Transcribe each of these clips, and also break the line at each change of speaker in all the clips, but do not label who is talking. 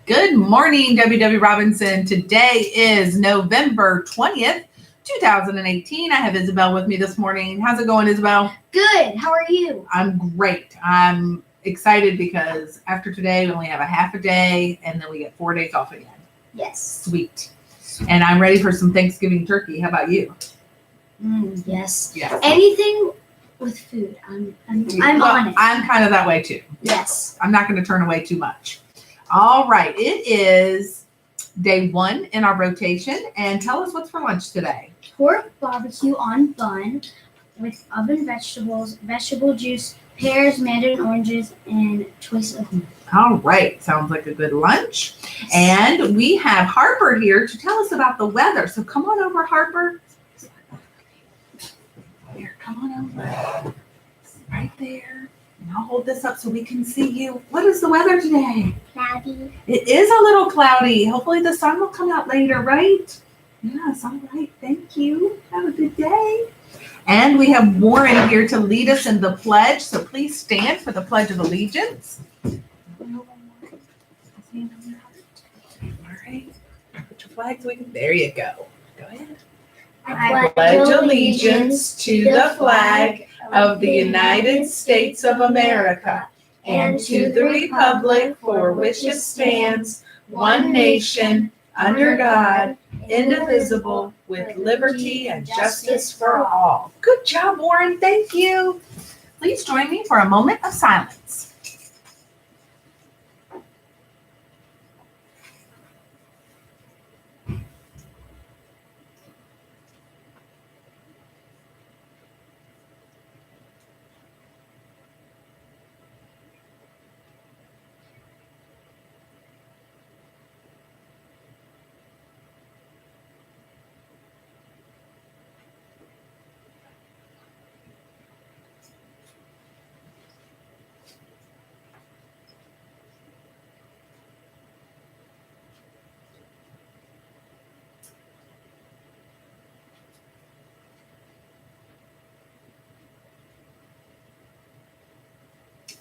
Good morning, WW Robinson. Today is November 20th, 2018. I have Isabel with me this morning. How's it going, Isabel?
Good. How are you?
I'm great. I'm excited because after today, we only have a half a day and then we get 4 days off again.
Yes.
Sweet. And I'm ready for some Thanksgiving turkey. How about you?
Yes.
Yes.
Anything with food. I'm on it.
I'm kind of that way too.
Yes.
I'm not going to turn away too much. All right. It is day 1 in our rotation. And tell us what's for lunch today.
Pork barbecue on bun with oven vegetables, vegetable juice, pears, mandarin oranges, and choice of meat.
All right. Sounds like a good lunch. And we have Harper here to tell us about the weather. So come on over, Harper. Here, come on over. Right there. And I'll hold this up so we can see you. What is the weather today?
Cloudy.
It is a little cloudy. Hopefully the sun will come out later, right? Yes, all right. Thank you. Have a good day. And we have Warren here to lead us in the pledge. So please stand for the Pledge of Allegiance. All right. Put your flags. There you go. Go ahead.
I
pledge allegiance to the flag of the United States of America and to the republic for which it stands, one nation, under God, indivisible, with liberty and justice for all. Good job, Warren. Thank you. Please join me for a moment of silence.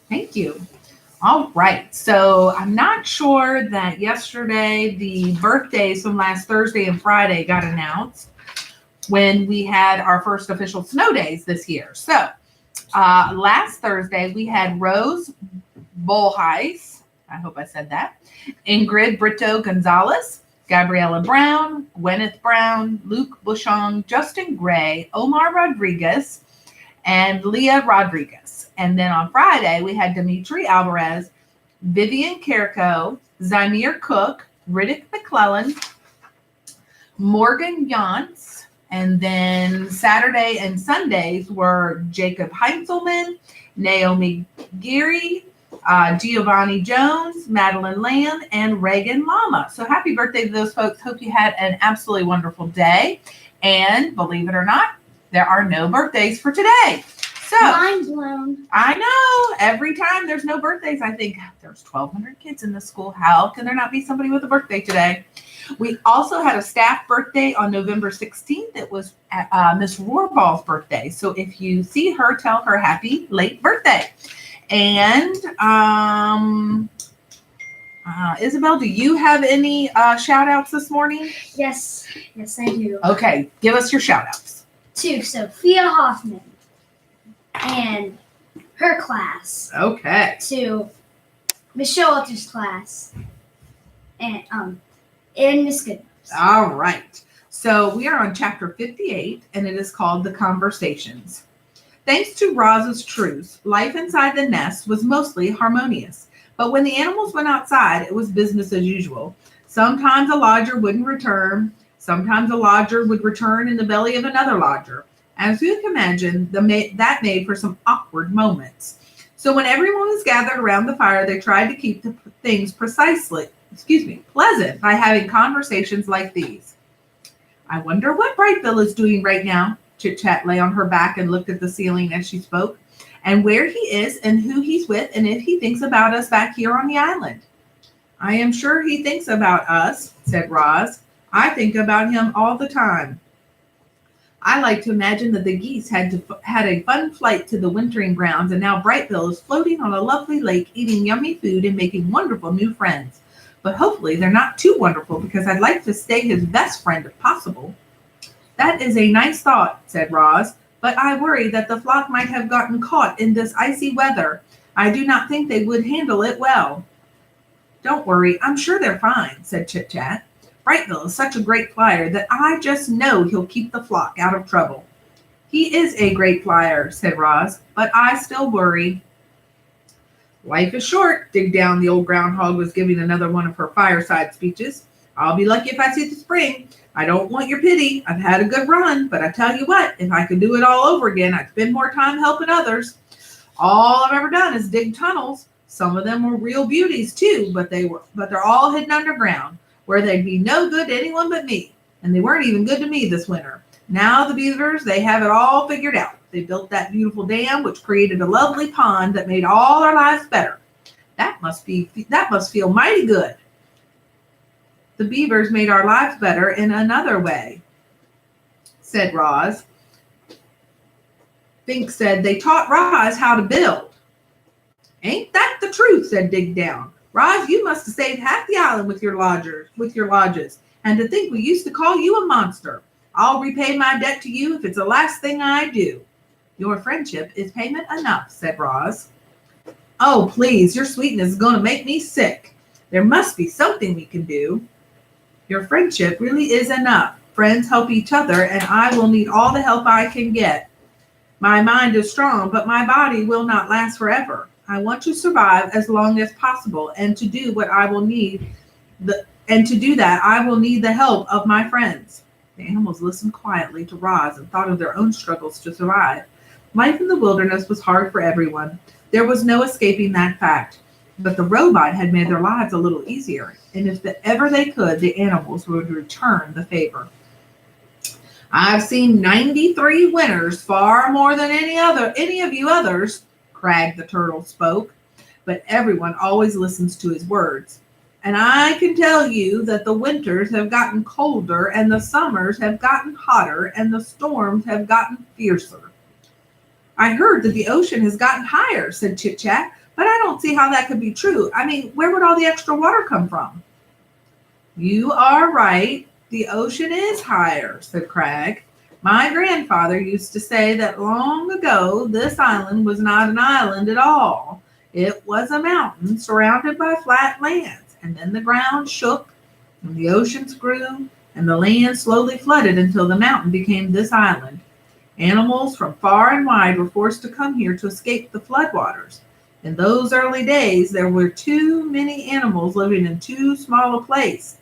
Thank you. All right. So I'm not sure that yesterday the birthdays from last Thursday and Friday got announced when we had our first official snow days this year. So last Thursday we had Rose Bolheis. I hope I said that. Ingrid Brito Gonzalez, Gabriella Brown, Gwyneth Brown, Luke Bushong, Justin Gray, Omar Rodriguez, and Leah Rodriguez. And then on Friday, we had Dimitri Alvarez, Vivian Carrico, Zymir Cook, Riddick McClellan, Morgan Yance. And then Saturday and Sundays were Jacob Heinzelman, Naomi Geary, Giovanni Jones, Madeline Lamb, and Reagan Lama. So happy birthday to those folks. Hope you had an absolutely wonderful day. And believe it or not, there are no birthdays for today. So,
mind blown.
I know. Every time there's no birthdays, I think there's 1,200 kids in this school. How can there not be somebody with a birthday today? We also had a staff birthday on November 16th. It was Miss Rohrball's birthday. So if you see her, tell her happy late birthday. And Isabel, do you have any shout outs this morning?
Yes, I do.
Okay, give us your shout outs.
To Sophia Hoffman and her class.
Okay.
To Michelle Walter's class. And Miss Goodness.
All right. So we are on chapter 58, and it is called The Conversations. Thanks to Roz's truce, life inside the nest was mostly harmonious. But when the animals went outside, it was business as usual. Sometimes a lodger wouldn't return. Sometimes a lodger would return in the belly of another lodger. As you can imagine, that made for some awkward moments. So when everyone was gathered around the fire, they tried to keep the things pleasant by having conversations like these. I wonder what Brightbill is doing right now. Chit-Chat lay on her back and looked at the ceiling as she spoke. And where he is and who he's with and if he thinks about us back here on the island. I am sure he thinks about us, said Roz. I think about him all the time. I like to imagine that the geese had a fun flight to the wintering grounds, and now Brightbill is floating on a lovely lake, eating yummy food and making wonderful new friends. but hopefully they're not too wonderful because I'd like to stay his best friend if possible. That is a nice thought, said Roz, but I worry that the flock might have gotten caught in this icy weather. I do not think they would handle it well. Don't worry, I'm sure they're fine, said Chit Chat. Brightville is such a great flyer that I just know he'll keep the flock out of trouble. He is a great flyer, said Roz, but I still worry. Life is short, Dig Down, the old groundhog, was giving another one of her fireside speeches. I'll be lucky if I see the spring. I don't want your pity. I've had a good run, but I tell you what, if I could do it all over again, I'd spend more time helping others. All I've ever done is dig tunnels. Some of them were real beauties too, but they're all hidden underground, where they'd be no good to anyone but me. And they weren't even good to me this winter. Now the beavers, they have it all figured out. They built that beautiful dam, which created a lovely pond that made all our lives better. That must feel mighty good. The beavers made our lives better in another way, said Roz. Fink said they taught Roz how to build. Ain't that the truth, said Dig Down. Roz, you must have saved half the island with your lodges. And to think we used to call you a monster. I'll repay my debt to you if it's the last thing I do. Your friendship is payment enough, said Roz. Oh, please, your sweetness is going to make me sick. There must be something we can do. Your friendship really is enough. Friends help each other, and I will need all the help I can get. My mind is strong, but my body will not last forever. I want to survive as long as possible, and to do what I will need I will need the help of my friends. The animals listened quietly to Roz and thought of their own struggles to survive. Life in the wilderness was hard for everyone. There was no escaping that fact. But the robot had made their lives a little easier, and if ever they could, the animals would return the favor. I've seen 93 winters, far more than any of you others, Crag the turtle spoke, but everyone always listens to his words. And I can tell you that the winters have gotten colder, and the summers have gotten hotter, and the storms have gotten fiercer. I heard that the ocean has gotten higher, said Chit Chat, but I don't see how that could be true. I mean, where would all the extra water come from? You are right. The ocean is higher, said Crag. My grandfather used to say that long ago this island was not an island at all. It was a mountain surrounded by flat lands, and then the ground shook, and the oceans grew, and the land slowly flooded until the mountain became this island. Animals from far and wide were forced to come here to escape the floodwaters. In those early days, there were too many animals living in too small a place.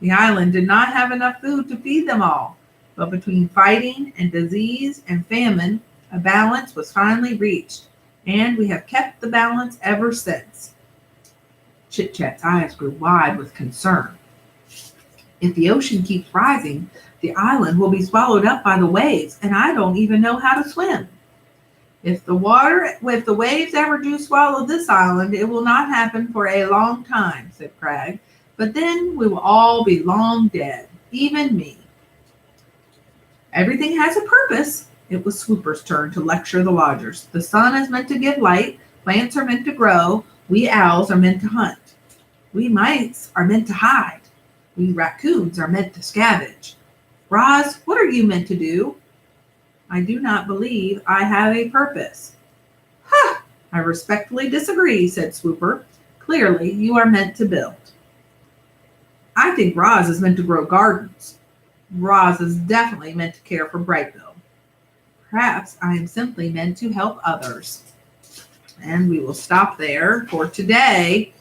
The island did not have enough food to feed them all, but between fighting and disease and famine, a balance was finally reached, and we have kept the balance ever since. Chit Chat's eyes grew wide with concern. If the ocean keeps rising, the island will be swallowed up by the waves, and I don't even know how to swim. If the waves ever do swallow this island, it will not happen for a long time, said Crag. But then we will all be long dead, even me. Everything has a purpose. It was Swooper's turn to lecture the lodgers. The sun is meant to give light, plants are meant to grow, we owls are meant to hunt. We mice are meant to hide. We raccoons are meant to scavenge. Roz, what are you meant to do? I do not believe I have a purpose. Ha! I respectfully disagree, said Swooper. Clearly, you are meant to build. I think Roz is meant to grow gardens. Roz is definitely meant to care for Brightville. Perhaps I am simply meant to help others. And we will stop there for today.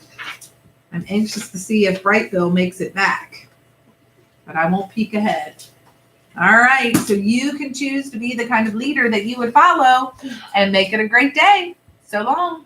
I'm anxious to see if Brightville makes it back, but I won't peek ahead. All right, so you can choose to be the kind of leader that you would follow and make it a great day. So long.